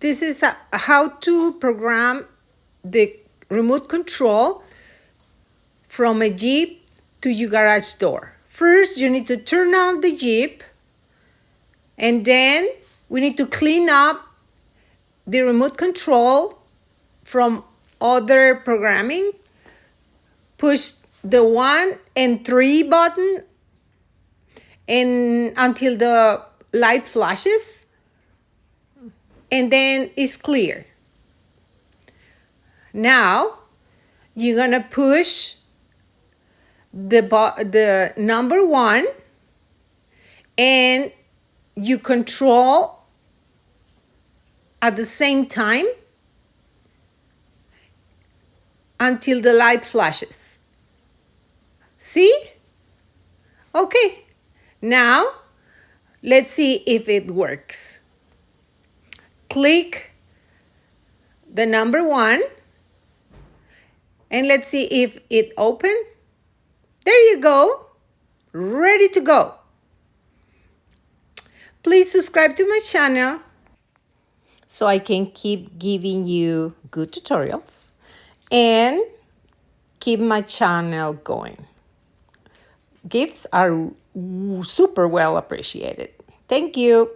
This is how to program the remote control from a Jeep to your garage door. First, you need to turn on the Jeep, and then we need to clean up the remote control from other programming. Push the 1 and 3 button and until the light flashes, and then it's clear. Now you're gonna push the number 1, and you control at the same time until the light flashes. See? Okay. Now let's see if it works. Click the number 1 and let's see if it opened. There you go. Ready to go. Please subscribe to my channel so I can keep giving you good tutorials and keep my channel going. Gifts are super well appreciated. Thank you.